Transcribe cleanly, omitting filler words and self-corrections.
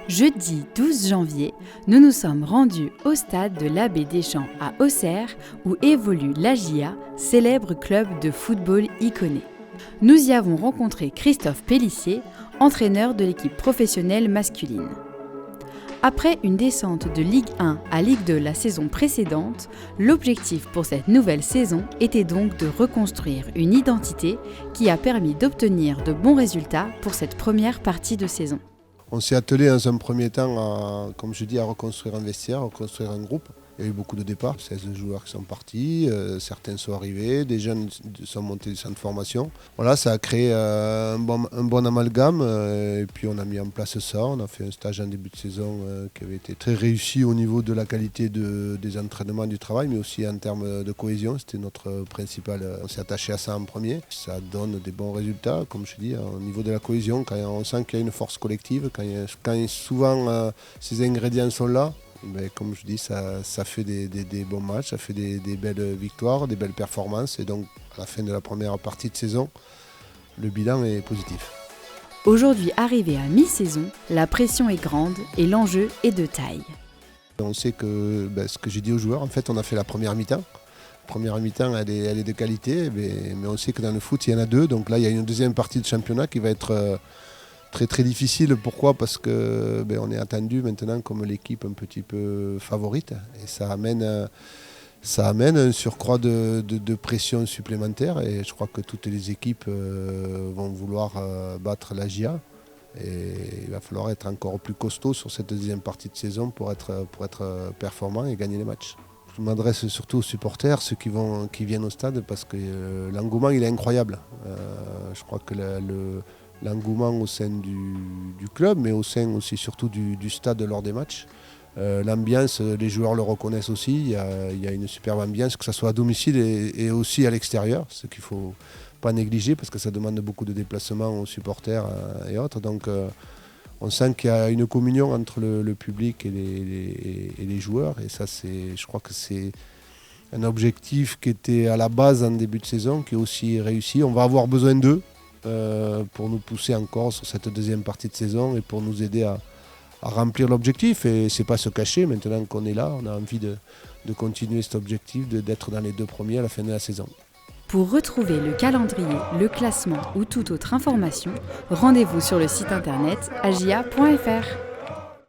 Jeudi 12 janvier, nous nous sommes rendus au stade de l'Abbé Deschamps à Auxerre où évolue l'AJA, célèbre club de football iconé. Nous y avons rencontré Christophe Pélissier, entraîneur de l'équipe professionnelle masculine. Après une descente de Ligue 1 à Ligue 2 la saison précédente, l'objectif pour cette nouvelle saison était donc de reconstruire une identité qui a permis d'obtenir de bons résultats pour cette première partie de saison. On s'est attelé dans un premier temps à reconstruire un vestiaire, à reconstruire un groupe. Il y a eu beaucoup de départs, 16 joueurs qui sont partis, certains sont arrivés, des jeunes sont montés du centre de formation. Voilà, ça a créé un bon amalgame et puis on a mis en place ça. On a fait un stage en début de saison qui avait été très réussi au niveau de la qualité des entraînements, du travail, mais aussi en termes de cohésion. C'était notre principal. On s'est attaché à ça en premier. Ça donne des bons résultats, comme je dis, au niveau de la cohésion, quand on sent qu'il y a une force collective, quand souvent ces ingrédients sont là. Mais comme je dis, ça fait des bons matchs, ça fait des belles victoires, des belles performances. Et donc, à la fin de la première partie de saison, le bilan est positif. Aujourd'hui arrivé à mi-saison, la pression est grande et l'enjeu est de taille. On sait que ce que j'ai dit aux joueurs, en fait, on a fait la première mi-temps. La première mi-temps, elle est de qualité, mais on sait que dans le foot, il y en a deux. Donc là, il y a une deuxième partie de championnat qui va être très très difficile. Pourquoi ? Parce que on est attendu maintenant comme l'équipe un petit peu favorite et ça amène un surcroît de pression supplémentaire et je crois que toutes les équipes vont vouloir battre l'AJA et il va falloir être encore plus costaud sur cette deuxième partie de saison pour être performant et gagner les matchs. Je m'adresse surtout aux supporters, ceux qui viennent au stade parce que l'engouement il est incroyable. Je crois que l'engouement au sein du club, mais au sein aussi surtout du stade lors des matchs. L'ambiance, les joueurs le reconnaissent aussi, il y a une superbe ambiance, que ce soit à domicile et aussi à l'extérieur, ce qu'il ne faut pas négliger parce que ça demande beaucoup de déplacements aux supporters et autres. Donc on sent qu'il y a une communion entre le public et les joueurs et ça, je crois que c'est un objectif qui était à la base en début de saison, qui est aussi réussi. On va avoir besoin d'eux pour nous pousser encore sur cette deuxième partie de saison et pour nous aider à remplir l'objectif. Et c'est pas se cacher, maintenant qu'on est là, on a envie de continuer cet objectif, d'être dans les deux premiers à la fin de la saison. Pour retrouver le calendrier, le classement ou toute autre information, rendez-vous sur le site internet ajia.fr.